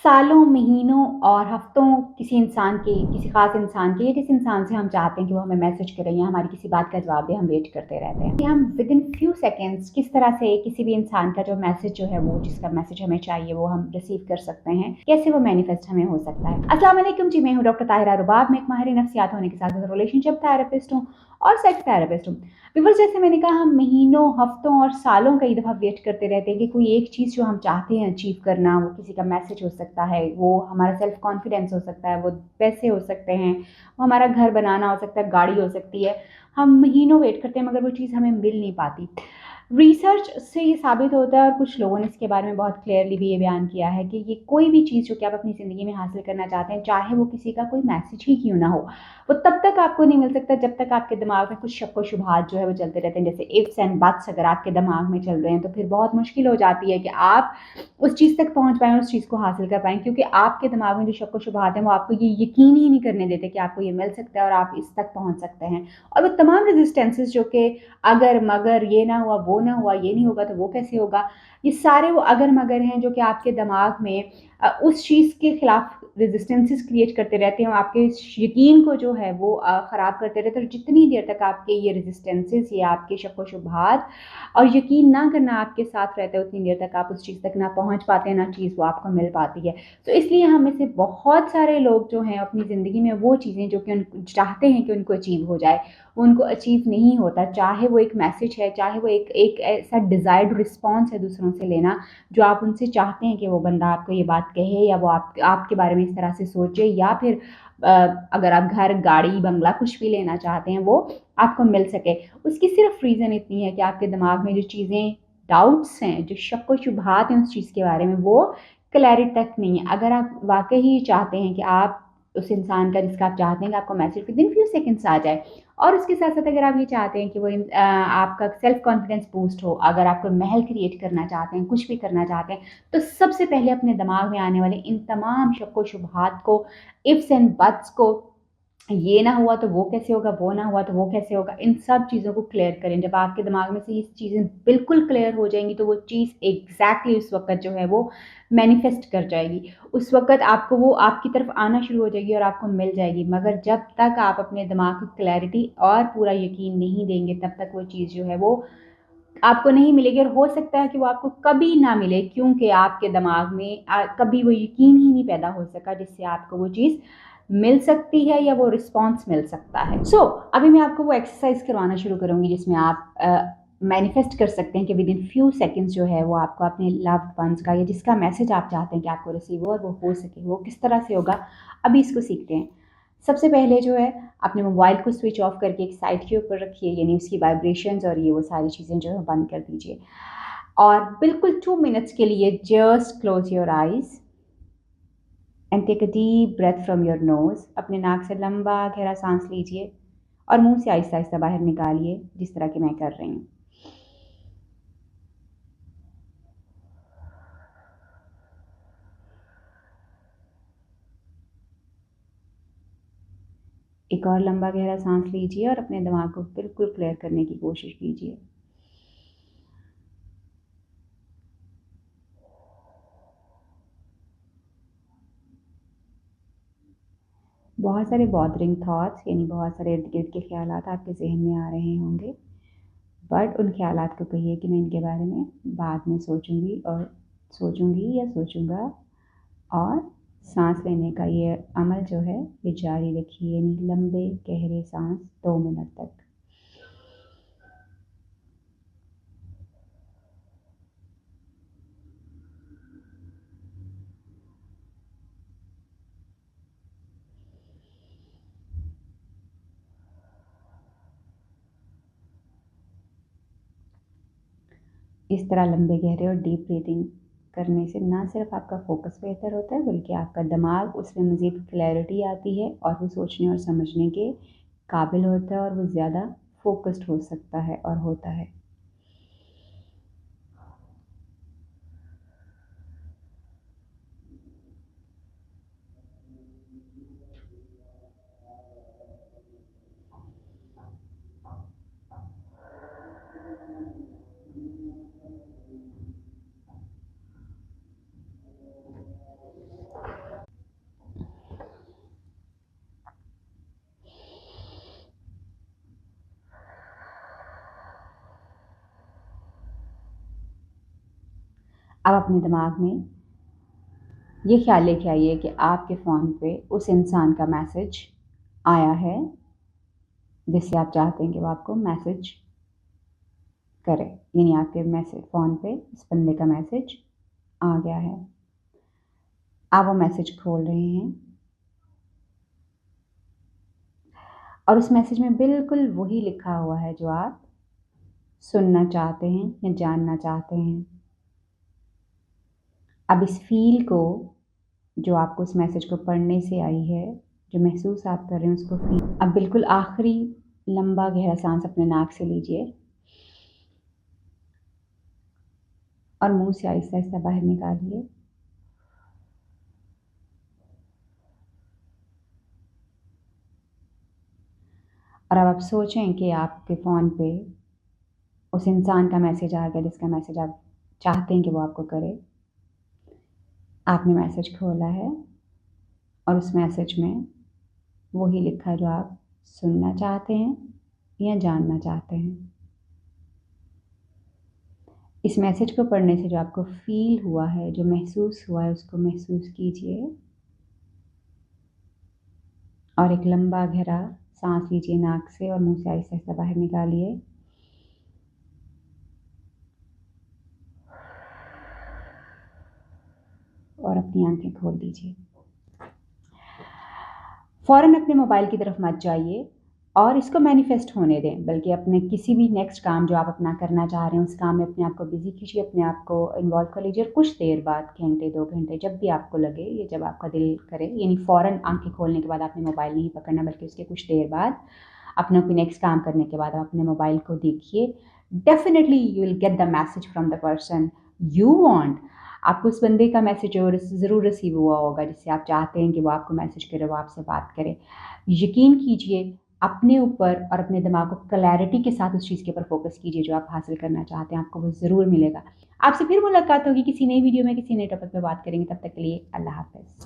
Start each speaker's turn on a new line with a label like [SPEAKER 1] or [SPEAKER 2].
[SPEAKER 1] सालों, महीनों और हफ्तों किसी इंसान के, किसी ख़ास इंसान के या जिस इंसान से हम चाहते हैं कि वो हमें मैसेज करे या हमारी किसी बात का जवाब दे, हम वेट करते रहते हैं। कि हम विदिन फ्यू सेकंड्स किस तरह से किसी भी इंसान का जो मैसेज जो है वो जिसका मैसेज हमें चाहिए वो हम रिसीव कर सकते हैं, कैसे वो मैनिफेस्ट हमें हो सकता है। अस्सलाम वालेकुम जी, मैं हूँ डॉक्टर ताहिरा रुबाब। मैं एक माहिर नफ्सियात होने के साथ रिलेशनशिप थेरेपिस्ट हूँ और सेक्स थेरेपिस्ट हूँ। व्यूअर्स, जैसे मैंने कहा, हम महीनों, हफ्तों और सालों कई दफ़ा वेट करते रहते हैं कि कोई एक चीज़ जो हम चाहते हैं अचीव करना, वो किसी का मैसेज हो सकता है, वो हमारा सेल्फ कॉन्फिडेंस हो सकता है, वो पैसे हो सकते हैं, वो हमारा घर बनाना हो सकता है, गाड़ी हो सकती है। हम महीनों वेट करते हैं मगर वो चीज़ हमें मिल नहीं पाती। रिसर्च से ये साबित होता है और कुछ लोगों ने इसके बारे में बहुत क्लियरली भी ये बयान किया है कि ये कोई भी चीज़ जो कि आप अपनी ज़िंदगी में हासिल करना चाहते हैं, चाहे वो किसी का कोई मैसेज ही क्यों ना हो, वो तब तक आपको नहीं मिल सकता जब तक आपके दिमाग में कुछ शक व शुबहात जो है वो चलते रहते हैं। जैसे इफ्स एंड बट्स अगर आपके दिमाग में चल रहे हैं तो फिर बहुत मुश्किल हो जाती है कि आप उस चीज़ तक पहुँच पाएँ, उस चीज़ को हासिल कर पाएँ, क्योंकि आपके दिमाग में जो शक व शुबहात हैं वो आपको ये यकीन ही नहीं करने देते कि आपको ये मिल सकता है और आप इस तक पहुँच सकते हैं। और वो तमाम रेजिस्टेंसेस जो कि अगर मगर, ये ना हुआ, वो ना हुआ, ये नहीं होगा तो वो कैसे होगा, ये सारे वो अगर मगर हैं जो कि आपके दिमाग में उस चीज़ के खिलाफ रेजिस्टेंसेस क्रिएट करते रहते हैं और आपके यकीन को जो है वो ख़राब करते रहते हैं। और जितनी देर तक आपके ये रेजिस्टेंसेस, ये आपके शक व शुबहात और यकीन ना करना आपके साथ रहता है, उतनी देर तक आप उस चीज़ तक ना पहुँच पाते हैं, ना चीज़ वो आपको मिल पाती है। तो इसलिए हम में से बहुत सारे लोग जो हैं अपनी ज़िंदगी में वो चीज़ें जो कि चाहते हैं कि उनको अचीव हो जाए, वो उनको अचीव नहीं होता। चाहे वो एक मैसेज है, चाहे वो एक एक ऐसा डिज़ायर्ड रिस्पॉन्स है दूसरों से लेना, जो आप उनसे चाहते हैं कि वो बंदा आपको ये बात कहे या वो आपके बारे में इस तरह से सोचे, या फिर अगर आप घर, गाड़ी, बंगला कुछ भी लेना चाहते हैं, वो आपको मिल सके। उसकी सिर्फ़ रीज़न इतनी है कि आपके दिमाग में जो चीज़ें, डाउट्स हैं, जो शक व शुबहात हैं उस चीज़ के बारे में, वो क्लैरिटी तक नहीं है। अगर आप वाक़ई ही चाहते हैं कि आप उस इंसान का जिसका आप चाहते हैं कि आपको मैसेज विदिन फ्यू सेकंड्स आ जाए, और उसके साथ-साथ अगर आप ये चाहते हैं कि वो आपका सेल्फ कॉन्फिडेंस बूस्ट हो, अगर आप कोई महल क्रिएट करना चाहते हैं, कुछ भी करना चाहते हैं, तो सबसे पहले अपने दिमाग में आने वाले इन तमाम शक व शुबहात को, इफ्स एंड बट्स को, ये ना हुआ तो वो कैसे होगा, वो ना हुआ तो वो कैसे होगा, इन सब चीज़ों को क्लियर करें। जब आपके दिमाग में से ये चीज़ें बिल्कुल क्लियर हो जाएँगी तो वो चीज़ एग्ज़ैक्टली उस वक़्त जो है वो मैनिफेस्ट कर जाएगी। उस वक़्त आपको वो आपकी तरफ आना शुरू हो जाएगी और आपको मिल जाएगी। मगर जब तक आप अपने दिमाग को क्लैरिटी और पूरा यकीन नहीं देंगे, तब तक वो चीज़ जो है वो आपको नहीं मिलेगी, और हो सकता है कि वो आपको कभी ना मिले, क्योंकि आपके दिमाग में कभी वो यकीन ही नहीं पैदा हो सका जिससे आपको वो चीज़ मिल सकती है या वो रिस्पॉन्स मिल सकता है। अभी मैं आपको वो एक्सरसाइज़ करवाना शुरू करूँगी जिसमें आप मैनिफेस्ट कर सकते हैं कि विदिन फ्यू सेकंड्स जो है वो आपको अपने लव्ड वन्स का या जिसका मैसेज आप चाहते हैं कि आपको रिसीव हो और वो हो सके। वो किस तरह से होगा, अभी इसको सीखते हैं। सबसे पहले जो है, अपने मोबाइल को स्विच ऑफ करके एक साइड के ऊपर रखिए, यानी उसकी वाइब्रेशंस और ये वो सारी चीज़ें जो है बंद कर दीजिए। और बिल्कुल 2 मिनट्स के लिए just close your eyes and take a deep breath from your nose. अपने नाक से लंबा गहरा साँस लीजिए और मुँह से आहिस्ता-आहिस्ता बाहर निकालिए, जिस तरह कि मैं कर रही हूँ। एक और लंबा गहरा साँस लीजिए और अपने दिमाग को बिल्कुल क्लियर करने की कोशिश कीजिए। बहुत सारे बॉदरिंग थॉट्स, यानी बहुत सारे इर्द-गिर्द के ख़्यालात आपके ज़हन में आ रहे होंगे। बट उन ख़्यालात को कहिए कि मैं इनके बारे में बाद में सोचूँगी, और सोचूँगी या सोचूँगा, और साँस लेने का ये अमल जो है ये जारी रखिए, यानी लंबे गहरे साँस 2 मिनट तक। इस तरह लंबे गहरे और डीप ब्रीथिंग करने से ना सिर्फ आपका फ़ोकस बेहतर होता है, बल्कि आपका दिमाग उसमें मज़ीद क्लैरिटी आती है और वो सोचने और समझने के काबिल होता है और वो ज़्यादा फ़ोकस्ड हो सकता है और होता है। अब अपने दिमाग में ये ख्याल लेके आइए कि आपके फ़ोन पे उस इंसान का मैसेज आया है जिससे आप चाहते हैं कि वो आपको मैसेज करे, यानी आपके मैसेज फ़ोन पे इस बंदे का मैसेज आ गया है। आप वो मैसेज खोल रहे हैं और उस मैसेज में बिल्कुल वही लिखा हुआ है जो आप सुनना चाहते हैं या जानना चाहते हैं। अब इस फ़ील को, जो आपको उस मैसेज को पढ़ने से आई है, जो महसूस आप कर रहे हैं उसको फ़ील, अब बिल्कुल आखिरी लंबा गहरा सांस अपने नाक से लीजिए और मुंह से आहिस्ता आहिस्ता बाहर निकालिए। और अब आप सोचें कि आपके फ़ोन पे उस इंसान का मैसेज आ गया जिसका मैसेज आप चाहते हैं कि वो आपको करे। आपने मैसेज खोला है और उस मैसेज में वही लिखा है जो आप सुनना चाहते हैं या जानना चाहते हैं। इस मैसेज को पढ़ने से जो आपको फ़ील हुआ है, जो महसूस हुआ है, उसको महसूस कीजिए और एक लंबा गहरा सांस लीजिए नाक से और मुंह से आहिस्ता आहिस्ता बाहर निकालिए। और अपनी आंखें खोल दीजिए। फ़ौरन अपने मोबाइल की तरफ मत जाइए और इसको मैनिफेस्ट होने दें, बल्कि अपने किसी भी नेक्स्ट काम जो आप अपना करना चाह रहे हैं उस काम में अपने आप को बिज़ी कीजिए, अपने आप को इन्वॉल्व कर लीजिए और कुछ देर बाद, घंटे 2 घंटे, जब भी आपको लगे या जब आपका दिल करे, यानी फ़ौरन आंखें खोलने के बाद आपने मोबाइल नहीं पकड़ना, बल्कि उसके कुछ देर बाद अपना कोई नेक्स्ट काम करने के बाद आप अपने मोबाइल को देखिए। Definitely you will get the message from the person you want. आपको उस बंदे का मैसेज ज़रूर रिसीव हुआ होगा जिससे आप चाहते हैं कि वो आपको मैसेज करे, वो आपसे बात करे। यकीन कीजिए अपने ऊपर और अपने दिमाग को क्लैरिटी के साथ उस चीज़ के ऊपर फोकस कीजिए जो आप हासिल करना चाहते हैं, आपको वो ज़रूर मिलेगा। आपसे फिर मुलाकात होगी किसी नई वीडियो में, किसी नए टॉपिक पे बात करेंगे। तब तक के लिए अल्लाह हाफ़िज़।